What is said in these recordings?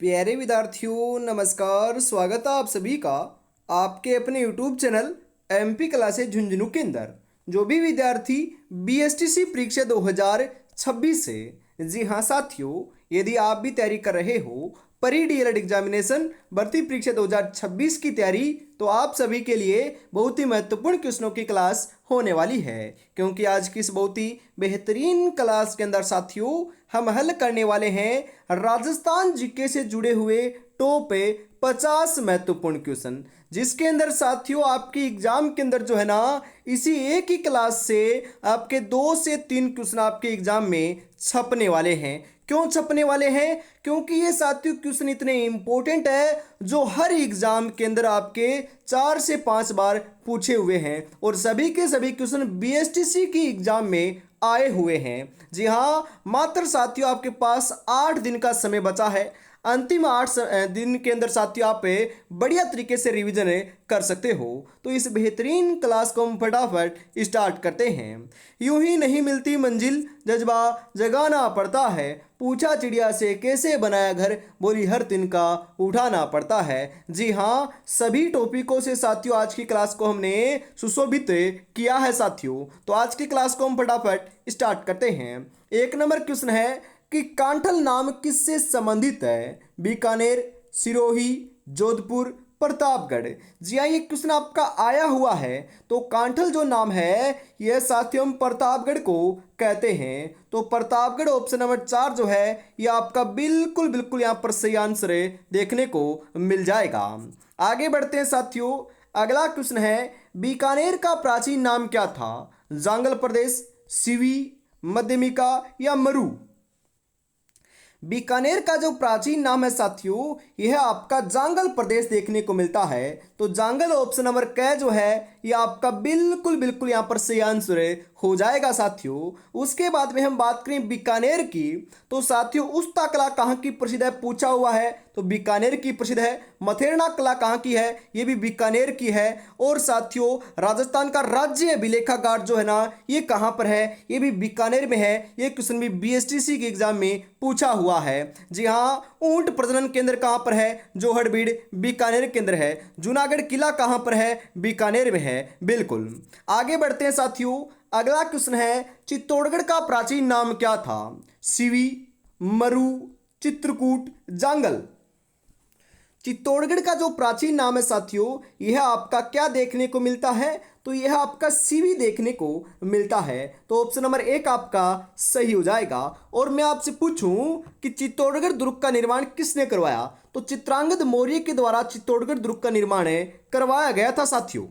प्यारे विद्यार्थियों नमस्कार। स्वागत है आप सभी का आपके अपने YouTube channel MP classes Jhunjhunu के अंदर। जो भी विद्यार्थी BSTC परीक्षा 2026 से, जी हाँ साथियों, यदि आप भी तैयारी कर रहे हो परी DLED एग्जामिनेशन भर्ती परीक्षा 2026 की तैयारी, तो आप सभी के लिए बहुत ही महत्वपूर्ण क्वेश्चनों की क्लास होने वाली है। क्योंकि आज की इस बहुत ही बेहतरीन क्लास के अंदर साथियों हम हल करने वाले हैं राजस्थान जीके से जुड़े हुए टॉप 50 महत्वपूर्ण क्वेश्चन, जिसके अंदर साथियों आपकी एग्जाम के अंदर जो है ना, इसी एक ही क्लास से आपके 2 से 3 क्वेश्चन आपके एग्जाम में छपने वाले हैं। क्यों छपने वाले हैं? क्योंकि ये साथियों क्वेश्चन इतने इंपॉर्टेंट है जो हर एग्जाम के अंदर आपके 4 से 5 बार पूछे हुए हैं और सभी के सभी क्वेश्चन BSTC की एग्जाम में आए हुए हैं। जी हाँ, मात्र साथियों आपके पास 8 दिन का समय बचा है। अंतिम 8 दिन के अंदर साथियों आप बढ़िया तरीके से रिवीजन कर सकते हो। तो इस बेहतरीन क्लास को हम फटाफट स्टार्ट करते हैं। यूं ही नहीं मिलती मंजिल, जज्बा जगाना पड़ता है। पूछा चिड़िया से कैसे बनाया घर, बोली हर तिनका उठाना पड़ता है। जी हाँ, सभी टॉपिकों से साथियों आज की क्लास को हमने सुशोभित किया है साथियों। तो आज की क्लास को हम फटाफट स्टार्ट करते हैं। 1 नंबर क्वेश्चन है कि कांठल नाम किससे संबंधित है? बीकानेर, सिरोही, जोधपुर, प्रतापगढ़। जी हाँ, ये क्वेश्चन आपका आया हुआ है। तो कांठल जो नाम है यह साथियों हम प्रतापगढ़ को कहते हैं। तो प्रतापगढ़ ऑप्शन नंबर 4 जो है यह आपका बिल्कुल बिल्कुल यहाँ पर सही आंसर देखने को मिल जाएगा। आगे बढ़ते हैं साथियों। अगला क्वेश्चन है बीकानेर का प्राचीन नाम क्या था? जांगल प्रदेश, सिवी, मध्यमिका या मरु। बीकानेर का जो प्राचीन नाम है साथियों यह आपका जांगल प्रदेश देखने को मिलता है। तो जांगल ऑप्शन नंबर क जो है यह आपका बिल्कुल बिल्कुल यहां पर सही आंसर हो जाएगा साथियों। उसके बाद में हम बात करें बीकानेर की, तो साथियों उस्ता कला कहाँ की प्रसिद्ध है पूछा हुआ है, तो बीकानेर की प्रसिद्ध है। मथेरना कला कहाँ की है? ये भी बीकानेर की है। और साथियों राजस्थान का राज्य अभिलेखागार जो है ना, ये कहाँ पर है? ये भी बीकानेर में है। ये क्वेश्चन भी BSTC के एग्जाम में पूछा हुआ है। जी हाँ, ऊंट प्रजनन केंद्र कहाँ पर है? जोहड़बीड़ बीकानेर के अंदर है। जूनागढ़ किला कहाँ पर है? बीकानेर में है। बिल्कुल। आगे बढ़ते हैं साथियों। अगला क्वेश्चन है चित्तौड़गढ़ का प्राचीन नाम क्या था? सिवी, मरु, चित्रकूट, जांगल। चित्तौड़गढ़ का जो प्राचीन नाम है साथियों यह आपका क्या देखने को मिलता है? तो यह आपका सीवी देखने को मिलता है। तो ऑप्शन नंबर 1 आपका सही हो जाएगा। और मैं आपसे पूछूं कि चित्तौड़गढ़ दुर्ग का निर्माण किसने करवाया? तो चित्रांगद मौर्य के द्वारा चित्तौड़गढ़ दुर्ग का निर्माण करवाया गया था साथियों।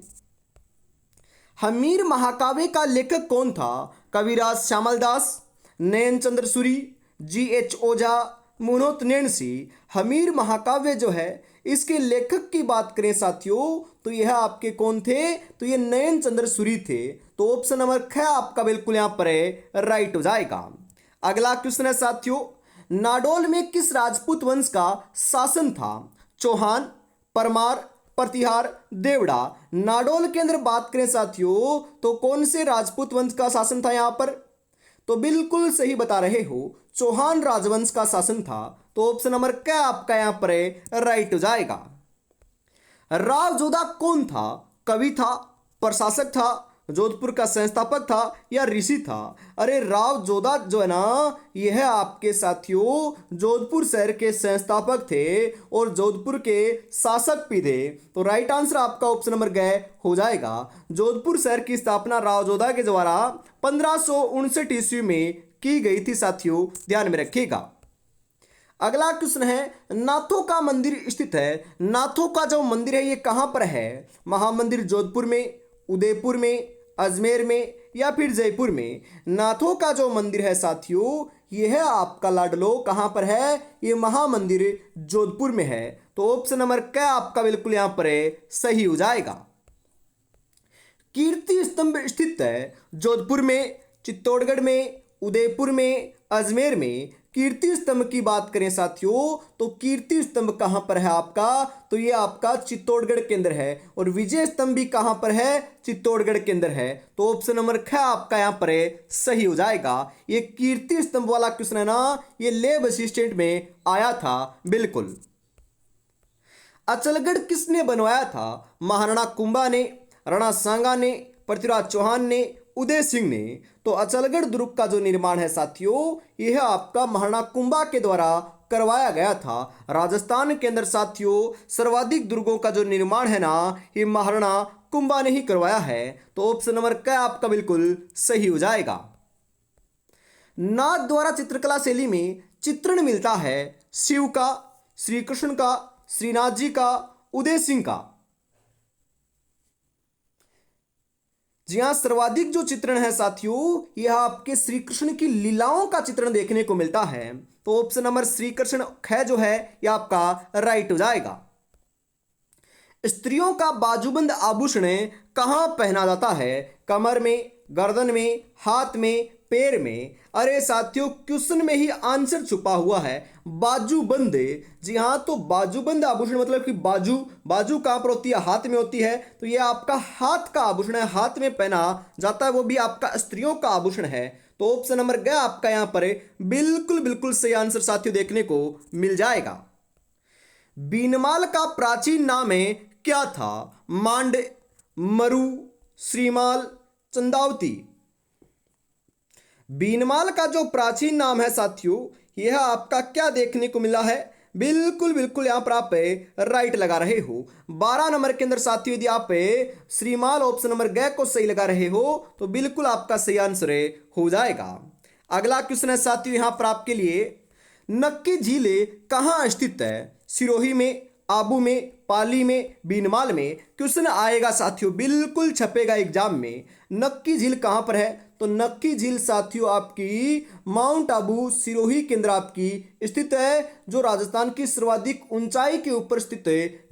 हमीर महाकाव्य का लेखक कौन था? कविराज श्यामल दास, नयन चंद्र सूरी, GH ओझा, मुनोत नैणसी। हमीर महाकाव्य जो है इसके लेखक की बात करें साथियों तो यह आपके कौन थे? तो ये नयन चंद्र सूरी थे। तो ऑप्शन नंबर ख आपका बिल्कुल यहां पर राइट हो जाएगा। अगला क्वेश्चन है साथियों, नाडोल में किस राजपूत वंश का शासन था? चौहान, परमार, प्रतिहार, देवड़ा। नाडोल के अंदर बात करें साथियों तो कौन से राजपूत वंश का शासन था यहां पर? तो बिल्कुल सही बता रहे हो, चौहान राजवंश का शासन था। तो ऑप्शन नंबर क्या आपका यहां पर राइट हो जाएगा। राव जोधा कौन था? कवि था, प्रशासक था, जोधपुर का संस्थापक था या ऋषि था? अरे राव जोधा जो है ना यह आपके साथियों जोधपुर शहर के संस्थापक थे और जोधपुर के शासक भी थे। तो राइट आंसर आपका ऑप्शन नंबर ग हो जाएगा। जोधपुर शहर की स्थापना राव जोधा के द्वारा 1559 ईस्वी में की गई थी साथियों, ध्यान में रखिएगा। अगला क्वेश्चन है नाथों का मंदिर स्थित है। नाथों का जो मंदिर है ये कहां पर है? महामंदिर जोधपुर में, उदयपुर में, अजमेर में या फिर जयपुर में? नाथों का जो मंदिर है साथियों यह आपका लाडलो कहां पर है? ये महामंदिर जोधपुर में है। तो ऑप्शन नंबर क्या आपका बिल्कुल यहां पर सही हो जाएगा। कीर्ति स्तंभ स्थित है जोधपुर में, चित्तौड़गढ़ में, उदयपुर में, अजमेर में। कीर्ति स्तंभ की बात करें साथियों तो कीर्ति स्तंभ कहां पर है आपका, तो ये आपका चित्तौड़गढ़ के अंदर है। और विजय स्तंभ भी कहां पर है, चित्तौड़गढ़ के अंदर है। तो ऑप्शन नंबर ख आपका यहां पर सही हो जाएगा। ये कीर्ति स्तंभ वाला क्वेश्चन है ना, ये लैब असिस्टेंट में आया था। बिल्कुल। अचलगढ़ किसने बनवाया था, महाराणा कुंभा ने, राणा सांगा ने, पृथ्वीराज चौहान ने, उदय सिंह ने। तो अचलगढ़ दुर्ग का जो निर्माण है साथियों यह आपका महाराणा कुंभा के द्वारा करवाया गया था। राजस्थान के अंदर साथियों सर्वाधिक दुर्गों का जो निर्माण है ना ये महाराणा कुंभा ने ही करवाया है। तो ऑप्शन नंबर क आपका बिल्कुल सही हो जाएगा। नाथ द्वारा चित्रकला शैली में चित्रण मिलता है शिव का, श्री कृष्ण का, श्रीनाथ जी का, उदय सिंह का। जी हाँ, सर्वाधिक जो चित्रण है साथियों यह आपके श्री कृष्ण की लीलाओं का चित्रण देखने को मिलता है। तो ऑप्शन नंबर श्री कृष्ण ख जो है यह आपका राइट हो जाएगा। स्त्रियों का बाजूबंद आभूषण कहां पहना जाता है, कमर में, गर्दन में, हाथ में, पैर में। अरे साथियों क्वेश्चन में ही आंसर छुपा हुआ है, बाजूबंद। जी हाँ, तो बाजूबंद आभूषण मतलब कि बाजू कहां पर होती है, हाथ में होती है। तो यह आपका हाथ का आभूषण है, हाथ में पहना जाता है, वो भी आपका स्त्रियों का आभूषण है। तो ऑप्शन नंबर ग आपका यहां पर बिल्कुल बिल्कुल सही आंसर साथियों देखने को मिल जाएगा। बीनमाल का प्राचीन नाम है क्या था, मांड, मरु, श्रीमाल, चंदावती। बीनमाल का जो प्राचीन नाम है साथियों यह आपका क्या देखने को मिला है, बिल्कुल बिल्कुल यहां पर आप राइट लगा रहे हो। 12 नंबर के अंदर साथियों यदि आप श्रीमाल ऑप्शन नंबर ग को सही लगा रहे हो तो बिल्कुल आपका सही आंसर हो जाएगा। अगला क्वेश्चन है साथियों यहां पर आपके लिए, नक्की झील कहां स्थित है, सिरोही में, आबू में, पाली में, बीनमाल में। क्वेश्चन आएगा साथियों बिल्कुल छपेगा एग्जाम में। नक्की झील कहां पर है, तो नक्की झील साथियों आपकी माउंट आबू सिरोही के अंदर आपकी स्थित है, जो राजस्थान की सर्वाधिक ऊंचाई के ऊपर स्थित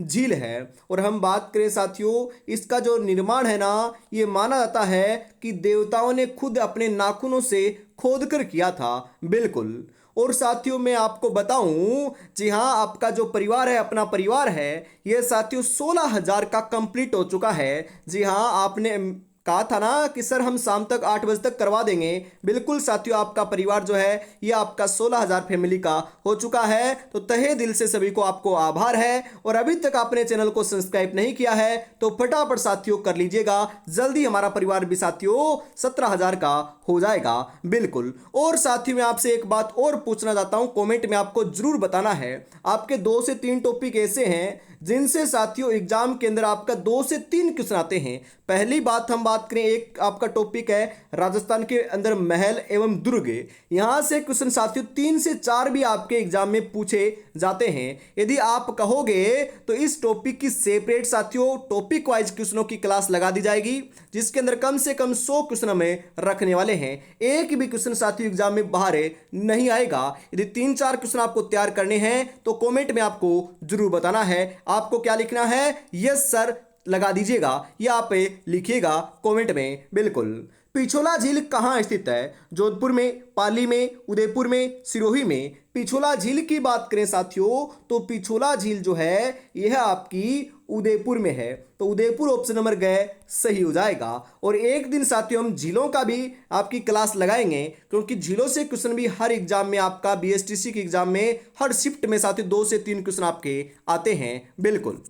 झील है। और हम बात करें साथियों इसका जो निर्माण है ना ये माना जाता है कि देवताओं ने खुद अपने नाखूनों से खोद कर किया था। बिल्कुल। और साथियों मैं आपको बताऊं, जी हाँ आपका जो परिवार है अपना परिवार है ये साथियों 16,000 का कंप्लीट हो चुका है। जी हाँ, आपने कहा था ना कि सर हम शाम तक 8 बजे तक करवा देंगे। बिल्कुल साथियों आपका परिवार जो है ये आपका 16,000 फैमिली का हो चुका है। तो तहे दिल से सभी को आपको आभार है। और अभी तक आपने चैनल को सब्सक्राइब नहीं किया है तो फटाफट साथियों कर लीजिएगा, जल्दी हमारा परिवार भी साथियों 17,000 का हो जाएगा। बिल्कुल। और साथियों मैं आपसे एक बात और पूछना चाहता हूं, कमेंट में आपको जरूर बताना है, आपके 2 से 3 टॉपिक ऐसे हैं जिनसे साथियों एग्जाम के अंदर आपका 2 से 3 क्वेश्चन आते हैं। पहली बात हम बात करें, एक आपका टॉपिक है राजस्थान के अंदर महल एवं दुर्ग। यहां से क्वेश्चन साथियों 3 से 4 भी आपके एग्जाम में पूछे जाते हैं। यदि आप कहोगे तो इस टॉपिक की सेपरेट साथियों टॉपिक वाइज क्वेश्चनों की क्लास लगा दी जाएगी, जिसके अंदर कम से कम 100 क्वेश्चन हमें रखने वाले हैं। एक भी क्वेश्चन साथियों एग्जाम में बाहर नहीं आएगा। यदि 3-4 क्वेश्चन आपको तैयार करने हैं तो कमेंट में आपको जरूर बताना है। आपको क्या लिखना है, यस सर लगा दीजिएगा या आप लिखिएगा कमेंट में। बिल्कुल। पिछोला झील कहां स्थित है, जोधपुर में, पाली में, उदयपुर में, सिरोही में। पिछोला झील की बात करें साथियों तो पिछोला झील जो है यह आपकी उदयपुर में है। तो उदयपुर ऑप्शन नंबर ग सही हो जाएगा। और एक दिन साथियों हम झीलों का भी आपकी क्लास लगाएंगे, क्योंकि झीलों से क्वेश्चन भी हर एग्जाम में आपका बीएसटीसी के एग्जाम में हर शिफ्ट में साथियों 2 से 3 क्वेश्चन आपके आते हैं। बिल्कुल।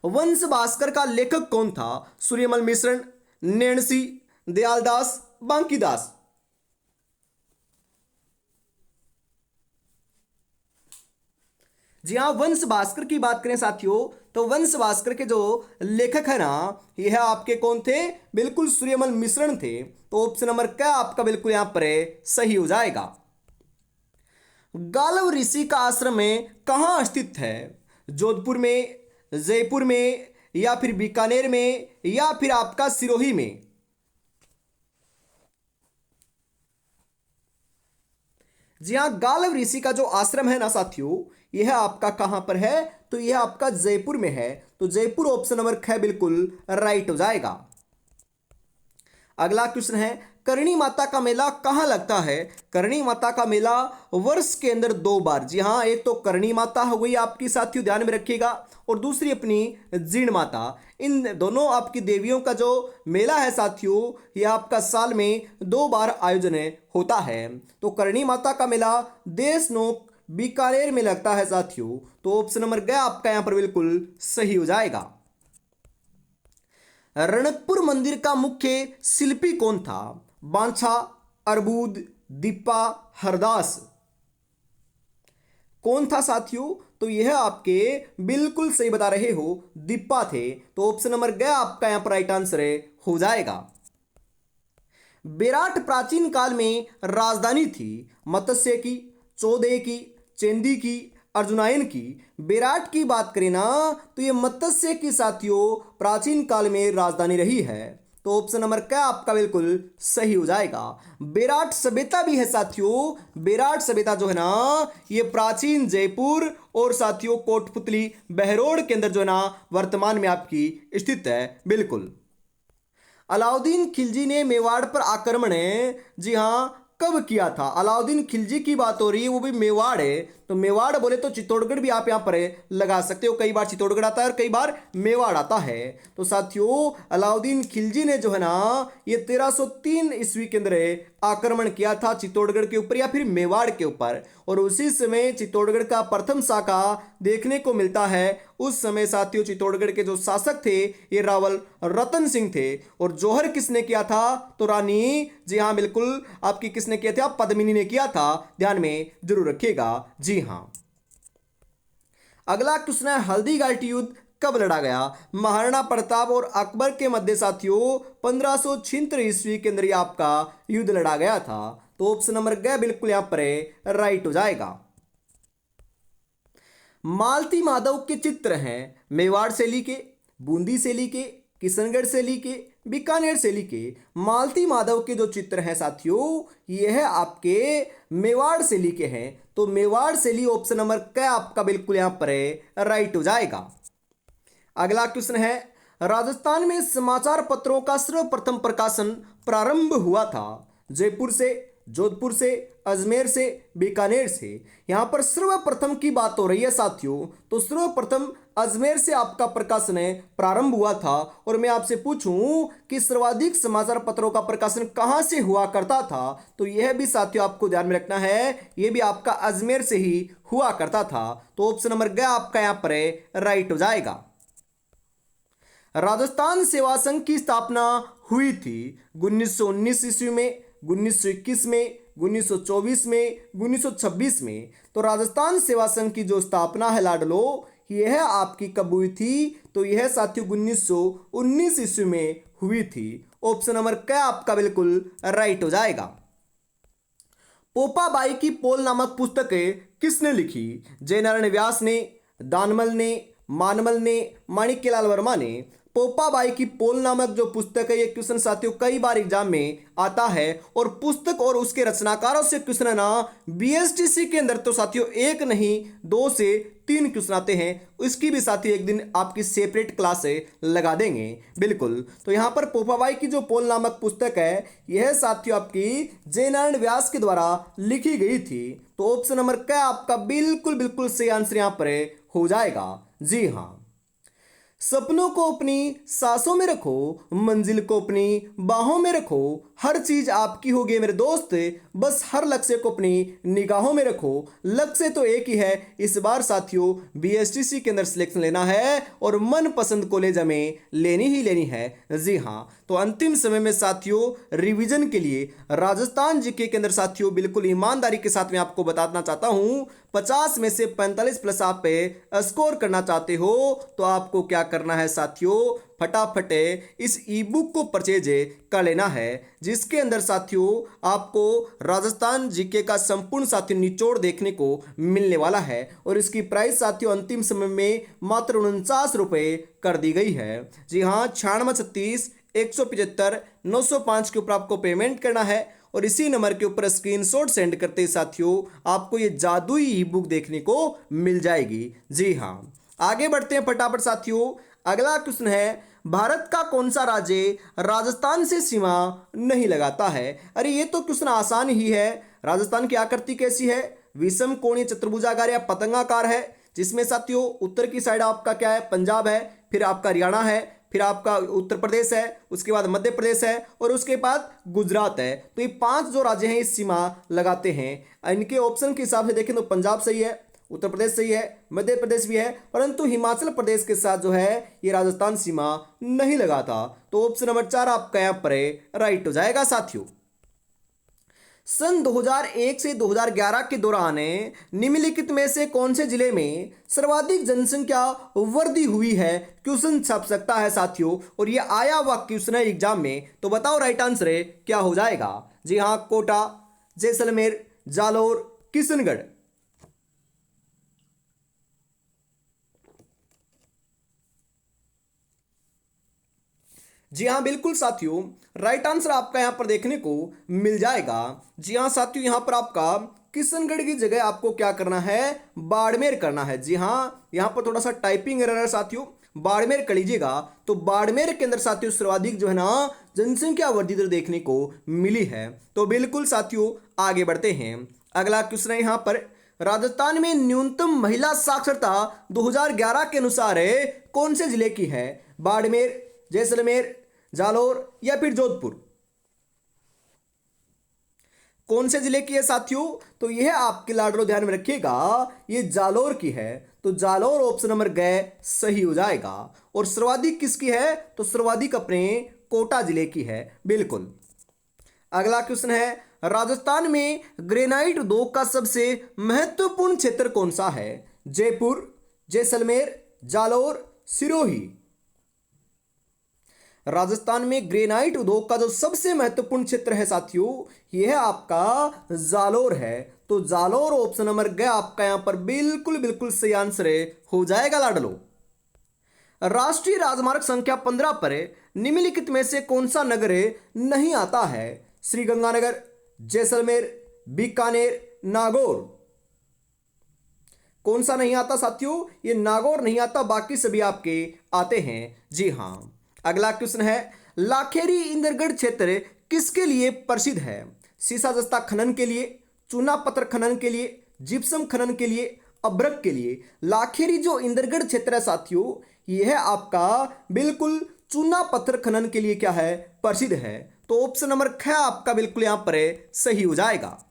वंश भास्कर का लेखक कौन था, सूर्यमल मिश्रण, नैणसी, दयालदास, बांकीदास। जी हाँ, वंश भास्कर की बात करें साथियों तो वंश भास्कर के जो लेखक है ना यह आपके कौन थे, बिल्कुल सूर्यमल मिश्रण थे। तो ऑप्शन नंबर क्या आपका बिल्कुल यहां पर सही हो जाएगा। गालव ऋषि का आश्रम में कहां स्थित है, जोधपुर में, जयपुर में, या फिर बीकानेर में, या फिर आपका सिरोही में। जी हां, गालव ऋषि का जो आश्रम है ना साथियों यह आपका कहां पर है, तो यह आपका जयपुर में है। तो जयपुर ऑप्शन नंबर ख बिल्कुल राइट हो जाएगा। अगला क्वेश्चन है, करणी माता का मेला कहाँ लगता है? करणी माता का मेला वर्ष के अंदर 2 बार, जी हाँ, एक तो करणी माता हो गई आपकी साथियों, ध्यान में रखिएगा, और दूसरी अपनी जीण माता। इन दोनों आपकी देवियों का जो मेला है साथियों, यह आपका साल में 2 बार आयोजन होता है। तो करणी माता का मेला देशनोक बीकानेर में लगता है साथियों। तो ऑप्शन नंबर ग आपका यहां पर बिल्कुल सही हो जाएगा। रणकपुर मंदिर का मुख्य शिल्पी कौन था? बांछा, अर्बुद, दीपा, हरदास। कौन था साथियों? तो यह आपके बिल्कुल सही बता रहे हो, दीपा थे। तो ऑप्शन नंबर ग आपका यहां पर राइट आंसर हो जाएगा। बेराट प्राचीन काल में राजधानी थी मत्स्य की, चौदे की, चेंदी की, अर्जुनायन की। बेराट की बात करें ना तो ये मत्स्य की साथियों प्राचीन काल में राजधानी रही है। तो ऑप्शन नंबर क्या आपका बिल्कुल सही हो जाएगा। बेराट सभ्यता भी है साथियों। बेराट सभ्यता जो है ना ये प्राचीन जयपुर और साथियों कोटपुतली बहरोड के अंदर जो है ना वर्तमान में आपकी स्थित है। बिल्कुल। अलाउद्दीन खिलजी ने मेवाड़ पर आक्रमण जी हाँ कब किया था? अलाउद्दीन खिलजी की बात हो रही है, वो भी मेवाड़ है। तो मेवाड़ बोले तो चित्तौड़गढ़ भी आप यहाँ पर लगा सकते हो। कई बार चित्तौड़गढ़ आता है और कई बार मेवाड़ आता है। तो साथियों अलाउद्दीन खिलजी ने जो है ना ये 1303 ईस्वी के अंदर आक्रमण किया था चित्तौड़गढ़ के ऊपर या फिर मेवाड़ के ऊपर। और उसी समय चित्तौड़गढ़ का प्रथम शाखा देखने को मिलता है। उस समय साथियों चित्तौड़गढ़ के जो शासक थे ये रावल रतन सिंह थे। और जौहर किसने किया था? तो रानी, जी हाँ बिल्कुल, आपकी किसने किया था? पद्मिनी ने किया था। ध्यान में जरूर रखिएगा। जी हाँ। अगला क्वेश्चन है, हल्दी घाटी युद्ध कब लड़ा गया? महाराणा प्रताप और अकबर के मध्य साथियों 1576 ईस्वी के अंदर आपका युद्ध लड़ा गया था। तो ऑप्शन नंबर ग बिल्कुल यहां पर राइट हो जाएगा। मालती माधव के चित्र हैं मेवाड़ शैली के, बूंदी शैली के, किशनगढ़ शैली के, बीकानेर शैली के। मालती माधव के जो चित्र हैं साथियों यह आपके मेवाड़ शैली के हैं। तो मेवाड़ शैली ऑप्शन नंबर क्या आपका बिल्कुल यहां पर राइट हो जाएगा। अगला क्वेश्चन है, राजस्थान में समाचार पत्रों का सर्वप्रथम प्रकाशन प्रारंभ हुआ था जयपुर से, जोधपुर से, अजमेर से, बीकानेर से। यहां पर सर्वप्रथम की बात हो रही है साथियों। तो सर्वप्रथम अजमेर से आपका प्रकाशन प्रारंभ हुआ था। और मैं आपसे पूछूं कि सर्वाधिक समाचार पत्रों का प्रकाशन कहां से हुआ करता था? तो यह भी साथियों आपको ध्यान में रखना है, यह भी आपका अजमेर से ही हुआ करता था। तो ऑप्शन नंबर ग आपका यहां पर राइट हो जाएगा। राजस्थान सेवा संघ की स्थापना हुई थी 1919 ईस्वी में, 1921 में, 1924 में, 1926 में। तो राजस्थान सेवा संघ की जो स्थापना है लाडलो यह आपकी कब हुई थी? तो यह साथियों 1919 ईस्वी में हुई थी। ऑप्शन नंबर क्या आपका बिल्कुल राइट हो जाएगा। पोपाबाई की पोल नामक पुस्तक किसने लिखी? जयनारायण व्यास ने, दानमल ने, मानमल ने, माणिक्यलाल वर्मा ने। पोपाबाई की पोल नामक जो पुस्तक है ये क्वेश्चन साथियों कई बार एग्जाम में आता है। और पुस्तक और उसके रचनाकारों से क्वेश्चन है ना बीएसटीसी के अंदर तो साथियों एक नहीं 2 से 3 क्वेश्चन आते हैं। इसकी भी साथियों एक दिन आपकी सेपरेट क्लास लगा देंगे। बिल्कुल। तो यहाँ पर पोपाबाई की जो पोल नामक पुस्तक है यह साथियों आपकी जयनारायण व्यास के द्वारा लिखी गई थी। तो ऑप्शन नंबर क्या आपका बिल्कुल बिल्कुल सही आंसर यहाँ पर हो जाएगा। जी हाँ। सपनों को अपनी सांसों में रखो, मंजिल को अपनी बाहों में रखो, हर चीज आपकी होगी मेरे दोस्त, बस हर लक्ष्य को अपनी निगाहों में रखो। लक्ष्य तो एक ही है, इस बार साथियों बीएसटीसी के अंदर सिलेक्शन लेना है और मनपसंद कॉलेज हमें लेनी ही लेनी है। जी हाँ। तो अंतिम समय में साथियों रिवीजन के लिए राजस्थान जीके के अंदर साथियों बिल्कुल ईमानदारी के साथ मैं आपको बताना चाहता हूं 50 में से 45 प्लस आप पे स्कोर करना चाहते हो तो आपको क्या करना है साथियों, फटाफट इस ई बुक को परचेज कर लेना है जिसके अंदर साथियों आपको राजस्थान जीके का संपूर्ण साथियों निचोड़ देखने को मिलने वाला है। और इसकी प्राइस साथियों अंतिम समय में मात्र 49 रुपये कर दी गई है। जी हाँ, 9636 175 905 के ऊपर आपको पेमेंट करना है और इसी नंबर के ऊपर स्क्रीनशॉट सेंड करते साथियों आपको ये जादुई ई बुक देखने को मिल जाएगी। जी हाँ, आगे बढ़ते हैं फटाफट साथियों। अगला क्वेश्चन है, भारत का कौन सा राज्य राजस्थान से सीमा नहीं लगाता है? अरे ये तो क्वेश्चन आसान ही है। राजस्थान की आकृति कैसी है? विषम कोणीय चतुर्भुजाकार या पतंगाकार है, जिसमें साथियों उत्तर की साइड आपका क्या है? पंजाब है, फिर आपका हरियाणा है, फिर आपका उत्तर प्रदेश है, उसके बाद मध्य प्रदेश है और उसके बाद गुजरात है। तो ये 5 जो राज्य हैं इस सीमा लगाते हैं। इनके ऑप्शन के हिसाब से देखें तो पंजाब सही है, उत्तर प्रदेश सही है, मध्य प्रदेश भी है, परंतु हिमाचल प्रदेश के साथ जो है ये राजस्थान सीमा नहीं लगाता। तो ऑप्शन नंबर 4 आपका यहाँ पर राइट हो जाएगा साथियों। सन 2001 से 2011 के दौरान निम्नलिखित में से कौन से जिले में सर्वाधिक जनसंख्या वृद्धि हुई है? क्वेश्चन छप सकता है साथियों, और ये आया हुआ क्वेश्चन है एग्जाम में। तो बताओ राइट आंसर क्या हो जाएगा? जी हाँ, कोटा, जैसलमेर, जालौर, किशनगढ़। जी हाँ बिल्कुल साथियों, राइट आंसर आपका यहां पर देखने को मिल जाएगा। जी हाँ साथियों, यहां पर आपका किशनगढ़ की जगह आपको क्या करना है? बाड़मेर करना है। जी हाँ, यहां पर थोड़ा सा टाइपिंग एरर है साथियों, बाड़मेर कर लीजिएगा। तो बाड़मेर के अंदर साथियों सर्वाधिक जो है ना जनसंख्या वृद्धि दर देखने को मिली है। तो बिल्कुल साथियों आगे बढ़ते हैं। अगला क्वेश्चन है यहां पर, राजस्थान में न्यूनतम महिला साक्षरता 2011 के अनुसार कौन से जिले की है? बाड़मेर, जैसलमेर, जालौर या फिर जोधपुर? कौन से जिले की है साथियों? तो यह आपके लाडलो ध्यान में रखिएगा, ये जालौर की है। तो जालौर ऑप्शन नंबर गए सही हो जाएगा। और सर्वाधिक किसकी है? तो सर्वाधिक अपने कोटा जिले की है। बिल्कुल। अगला क्वेश्चन है, राजस्थान में ग्रेनाइट उद्योग का सबसे महत्वपूर्ण क्षेत्र कौन सा है? जयपुर, जैसलमेर, जालौर, सिरोही? राजस्थान में ग्रेनाइट उद्योग का जो सबसे महत्वपूर्ण क्षेत्र है साथियों, यह आपका जालौर है। तो जालौर ऑप्शन नंबर गया आपका यहां पर बिल्कुल बिल्कुल सही आंसर हो जाएगा लाडलो। राष्ट्रीय राजमार्ग संख्या 15 पर निम्नलिखित में से कौन सा नगर नहीं आता है? श्रीगंगानगर, जैसलमेर, बीकानेर, नागौर? कौन सा नहीं आता साथियों? ये नागौर नहीं आता, बाकी सभी आपके आते हैं। जी हाँ। अगला क्वेश्चन है, लाखेरी इंद्रगढ़ क्षेत्र किसके लिए प्रसिद्ध है? सीसा जस्ता खनन के लिए, चूना पत्थर खनन के लिए, जिप्सम खनन के लिए, अभ्रक के लिए? लाखेरी जो इंद्रगढ़ क्षेत्र है साथियों, यह आपका बिल्कुल चूना पत्थर खनन के लिए क्या है? प्रसिद्ध है। तो ऑप्शन नंबर ख आपका बिल्कुल यहां पर सही हो जाएगा।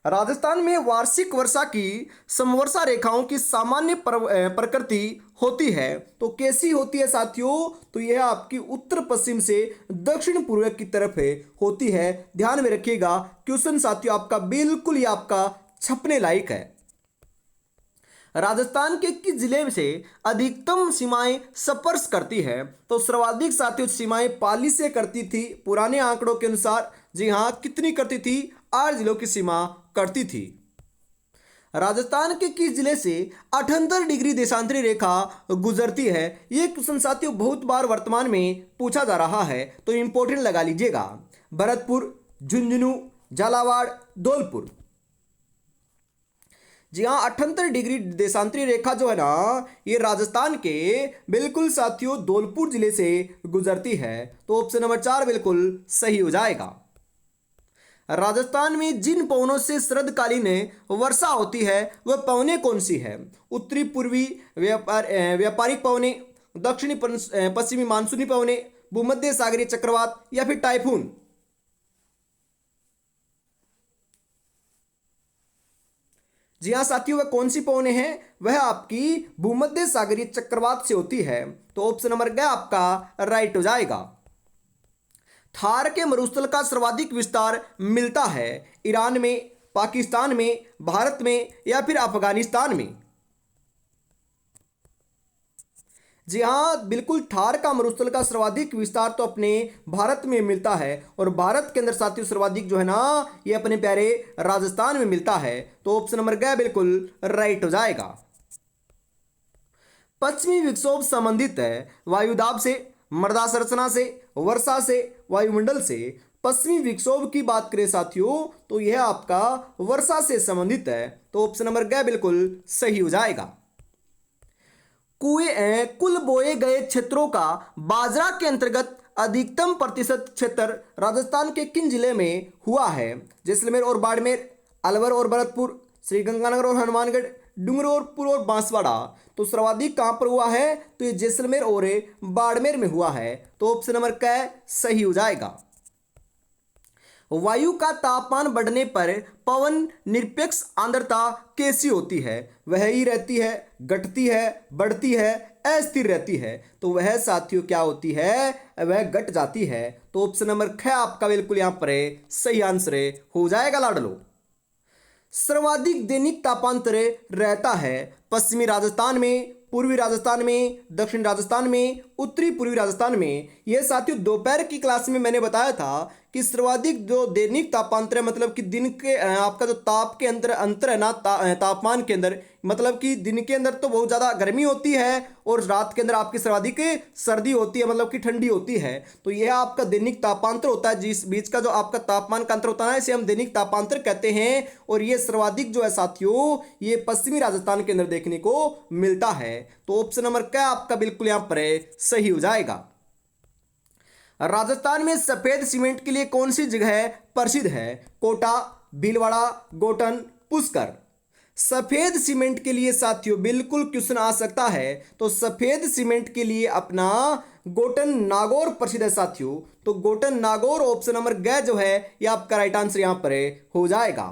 राजस्थान में वार्षिक वर्षा की समवर्षा रेखाओं की सामान्य प्रकृति होती है। तो कैसी होती है साथियों? तो यह आपकी उत्तर पश्चिम से दक्षिण पूर्व की तरफ होती है। ध्यान में रखिएगा, क्वेश्चन साथियों आपका बिल्कुल ही आपका छपने लायक है। राजस्थान के किस जिले से अधिकतम सीमाएं स्पर्श करती है? तो सर्वाधिक साथियों सीमाएं पाली से करती थी पुराने आंकड़ों के अनुसार। जी हाँ, कितनी करती थी? 8 जिलों की सीमा करती थी। राजस्थान के किस जिले से 78 डिग्री देशांतरी रेखा गुजरती है? ये क्वेश्चन साथियों बहुत बार वर्तमान में पूछा जा रहा है, तो इंपॉर्टेंट लगा लीजिएगा। भरतपुर, झुंझुनू, झालावाड़, धौलपुर? जी हाँ, 78 डिग्री देशांतरी रेखा जो है ना, ये राजस्थान के बिल्कुल साथियों धौलपुर जिले से गुजरती है। तो ऑप्शन नंबर 4 बिल्कुल सही हो जाएगा। राजस्थान में जिन पवनों से शरदकालीन वर्षा होती है वह पवनें कौन सी है? उत्तरी पूर्वी व्यापारिक पवनें, दक्षिणी पश्चिमी मानसूनी पवनें, भूमध्य सागरीय चक्रवात या फिर टाइफून? जी हाँ साथियों, वह कौन सी पवनें हैं? वह आपकी भूमध्य सागरीय चक्रवात से होती है। तो ऑप्शन नंबर गया आपका राइट हो जाएगा। थार के मरुस्थल का सर्वाधिक विस्तार मिलता है ईरान में, पाकिस्तान में, भारत में या फिर अफगानिस्तान में? जी हाँ बिल्कुल, थार का मरुस्थल का सर्वाधिक विस्तार तो अपने भारत में मिलता है। और भारत के अंदर साथियों सर्वाधिक जो है ना ये अपने प्यारे राजस्थान में मिलता है। तो ऑप्शन नंबर गया बिल्कुल राइट हो जाएगा। पश्चिमी विक्षोभ संबंधित है वायुदाब से, मृदा संरचना से, वर्षा से, वायुमंडल से? पश्चिमी विक्षोभ की बात करें साथियों तो यह आपका वर्षा से संबंधित है। तो ऑप्शन नंबर गया बिल्कुल सही हो जाएगा। कुल बोए गए क्षेत्रों का बाजरा के अंतर्गत अधिकतम प्रतिशत क्षेत्र राजस्थान के किन जिले में हुआ है? जैसलमेर और बाड़मेर, अलवर और भरतपुर, श्रीगंगानगर और हनुमानगढ़, डूंगरपुर और बांसवाड़ा। तो सर्वाधिक कहां पर हुआ है? तो ये जैसलमेर और बाड़मेर में हुआ है। तो ऑप्शन नंबर क सही हो जाएगा। वायु का तापमान बढ़ने पर पवन निरपेक्ष आर्द्रता कैसी होती है? वह ही रहती है, घटती है, बढ़ती है, अस्थिर रहती है? तो वह साथियों क्या होती है? वह घट जाती है। तो ऑप्शन नंबर ख आपका बिल्कुल यहां पर सही आंसर हो जाएगा लाडलो। सर्वाधिक दैनिक तापांतर रहता है पश्चिमी राजस्थान में, पूर्वी राजस्थान में, दक्षिण राजस्थान में, उत्तरी पूर्वी राजस्थान में। यह साथियों दोपहर की क्लास में मैंने बताया था कि सर्वाधिक जो दैनिक तापांतर है, मतलब कि दिन के आपका जो ताप के अंतर है ना, तापमान के अंदर, मतलब कि दिन के अंदर तो बहुत ज़्यादा गर्मी होती है और रात के अंदर आपकी सर्वाधिक सर्दी होती है, मतलब कि ठंडी होती है। तो यह आपका दैनिक तापांतर होता है, जिस बीच का जो आपका तापमान का अंतर होता है इसे हम दैनिक तापांतर कहते हैं। और ये सर्वाधिक जो है साथियों ये पश्चिमी राजस्थान के अंदर देखने को मिलता है। तो ऑप्शन नंबर क्या आपका बिल्कुल यहां पर सही हो जाएगा। राजस्थान में सफेद सीमेंट के लिए कौन सी जगह प्रसिद्ध है? कोटा, भीलवाड़ा, गोटन, पुष्कर। सफेद सीमेंट के लिए साथियों बिल्कुल क्वेश्चन आ सकता है। तो सफेद सीमेंट के लिए अपना गोटन नागौर प्रसिद्ध है साथियों। तो गोटन नागौर ऑप्शन नंबर ग जो है ये आपका राइट आंसर यहां पर हो जाएगा।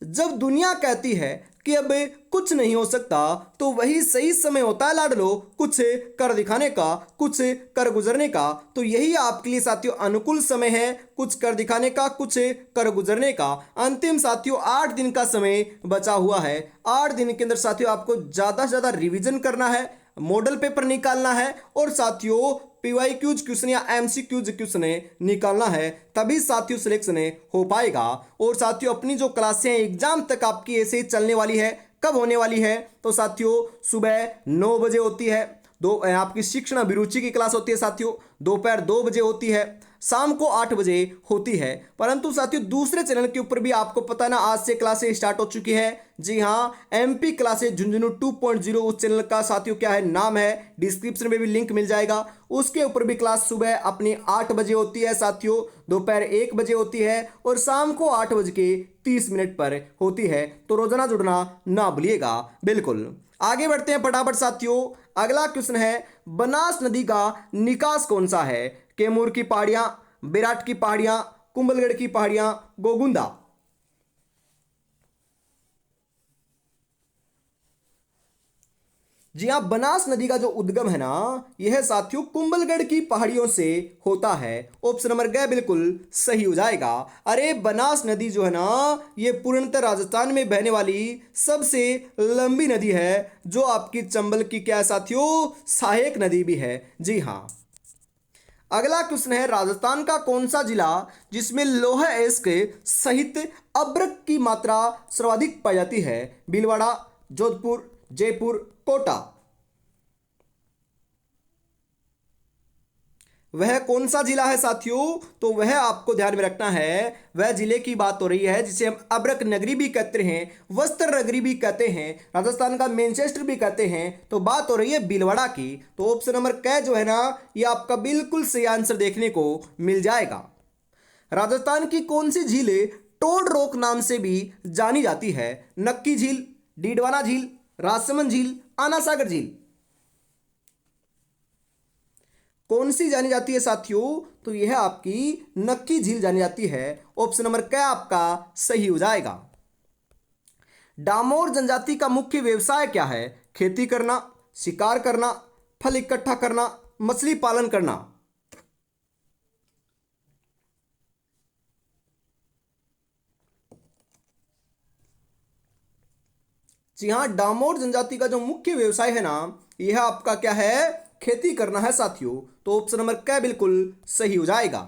जब दुनिया कहती है कि अब कुछ नहीं हो सकता तो वही सही समय होता है लाडलो कुछ कर दिखाने का, कुछ कर गुजरने का। तो यही आपके लिए साथियों अनुकूल समय है, कुछ कर दिखाने का, कुछ कर गुजरने का। अंतिम साथियों 8 दिन का समय बचा हुआ है। 8 दिन के अंदर साथियों आपको ज़्यादा से ज़्यादा रिविजन करना है, मॉडल पेपर निकालना है और साथियों पीवाईक्यूज क्वेश्चन या एमसीक्यूज क्वेश्चन निकालना है, तभी साथियों सिलेक्शन हो पाएगा। और साथियों अपनी जो क्लासें हैं एग्जाम तक आपकी ऐसे ही चलने वाली है। कब होने वाली है? तो साथियों सुबह 9 बजे होती है, आपकी शिक्षण अभिरुचि की क्लास होती है साथियों, दोपहर 2 बजे होती है, शाम को 8 बजे होती है। परंतु साथियों दूसरे चैनल के ऊपर भी आपको पता है ना आज से क्लासें स्टार्ट हो चुकी है। जी हाँ, एमपी क्लासेज झुंझुनू 2.0 उस चैनल का साथियों क्या है नाम है, डिस्क्रिप्शन में भी लिंक मिल जाएगा। उसके ऊपर भी क्लास सुबह अपनी 8 बजे होती है साथियों, दोपहर 1 बजे होती है और शाम को 8:30 पर होती है। तो रोजाना जुड़ना ना भूलिएगा बिल्कुल। आगे बढ़ते हैं फटाफट साथियों। अगला क्वेश्चन है बनास नदी का निकास कौन सा है? कैमूर की पहाड़ियां, विराट की पहाड़ियां, कुंभलगढ़ की पहाड़ियां, गोगुंदा। जी हाँ, बनास नदी का जो उद्गम है ना यह साथियों कुंभलगढ़ की पहाड़ियों से होता है। ऑप्शन नंबर ग बिल्कुल सही हो जाएगा। अरे बनास नदी जो है ना ये पूर्णतः राजस्थान में बहने वाली सबसे लंबी नदी है, जो आपकी चंबल की क्या है साथियों सहायक नदी भी है। जी हाँ। अगला क्वेश्चन है राजस्थान का कौन सा जिला जिसमें लौह अयस्क सहित अभ्रक की मात्रा सर्वाधिक पाई जाती है? भीलवाड़ा, जोधपुर, जयपुर, कोटा। वह कौन सा जिला है साथियों? तो वह आपको ध्यान में रखना है, वह जिले की बात हो रही है जिसे हम अभ्रक नगरी भी कहते हैं, वस्त्र नगरी भी कहते हैं, राजस्थान का मैनचेस्टर भी कहते हैं। तो बात हो रही है भीलवाड़ा की। तो ऑप्शन नंबर क जो है ना ये आपका बिल्कुल सही आंसर देखने को मिल जाएगा। राजस्थान की कौन सी झील टोड रॉक नाम से भी जानी जाती है? नक्की झील, डीडवाना झील, राजसमंद झील, आना सागर झील। कौन सी जानी जाती है साथियों? तो यह आपकी नक्की झील जानी जाती है। ऑप्शन नंबर क्या आपका सही हो जाएगा। डामोर जनजाति का मुख्य व्यवसाय क्या है? खेती करना, शिकार करना, फल इकट्ठा करना, मछली पालन करना। जी हाँ, डामोर जनजाति का जो मुख्य व्यवसाय है ना यह आपका क्या है? खेती करना है साथियों। तो ऑप्शन नंबर क्या बिल्कुल सही हो जाएगा।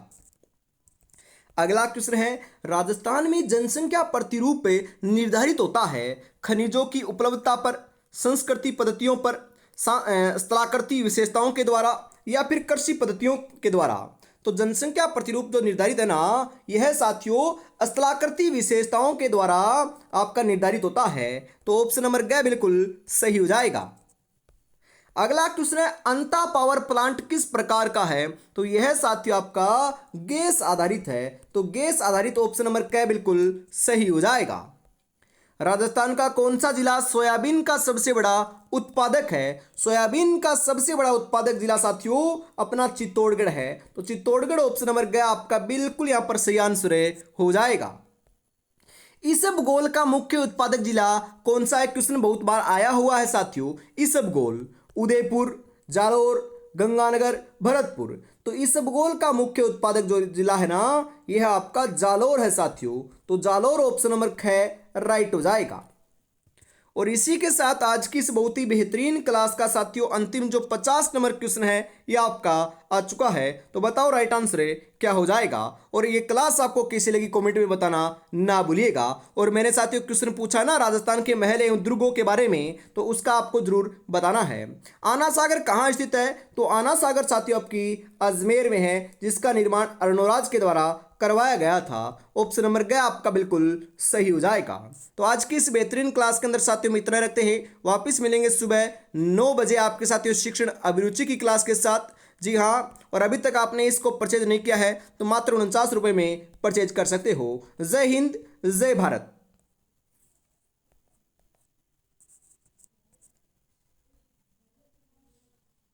अगला क्वेश्चन है राजस्थान में जनसंख्या प्रतिरूप निर्धारित होता है खनिजों की उपलब्धता पर, संस्कृति पद्धतियों पर, स्थलाकृति विशेषताओं के द्वारा या फिर कृषि पद्धतियों के द्वारा? तो जनसंख्या प्रतिरूप जो निर्धारित है ना यह साथियों स्थलाकृति विशेषताओं के द्वारा आपका निर्धारित होता है। तो ऑप्शन नंबर ग बिल्कुल सही हो जाएगा। अगला क्वेश्चन है, अंता पावर प्लांट किस प्रकार का है? तो यह साथियों आपका गैस आधारित है। तो गैस आधारित ऑप्शन नंबर क बिल्कुल सही हो जाएगा। राजस्थान का कौन सा जिला सोयाबीन का सबसे बड़ा उत्पादक है? सोयाबीन का सबसे बड़ा उत्पादक जिला साथियों अपना चित्तौड़गढ़ है। तो चित्तौड़गढ़ ऑप्शन नंबर ग आपका बिल्कुल यहां पर सही आंसर हो जाएगा। इसबगोल का मुख्य उत्पादक जिला कौन सा है? क्वेश्चन बहुत बार आया हुआ है साथियों। इसबगोल उदयपुर, जालोर, गंगानगर, भरतपुर। तो इसबगोल का मुख्य उत्पादक जो जिला है ना, यह आपका जालोर है साथियों। तो जालोर ऑप्शन नंबर ख राइट हो जाएगा। और इसी के साथ आज की इस बहुत ही बेहतरीन क्लास का साथियों अंतिम जो 50 नंबर क्वेश्चन है यह आपका आ चुका है। तो बताओ राइट आंसर क्या हो जाएगा, और ये क्लास आपको कैसी लगी कमेंट में बताना ना भूलिएगा। और मैंने साथियों क्वेश्चन पूछा ना राजस्थान के महल एवं दुर्गों के बारे में, तो उसका आपको जरूर बताना है। आना सागर कहाँ स्थित है? तो आना सागर साथियों आपकी अजमेर में है, जिसका निर्माण अर्नोराज के द्वारा करवाया गया था। ऑप्शन नंबर ग आपका बिल्कुल सही हो जाएगा। तो आज की इस बेहतरीन क्लास के अंदर साथियों में इतना रखते हैं। वापस मिलेंगे सुबह 9 बजे आपके साथियों शिक्षण अभिरुचि की क्लास के साथ। जी हाँ, और अभी तक आपने इसको परचेज नहीं किया है तो मात्र 49 रुपये में परचेज कर सकते हो। जय हिंद, जय भारत।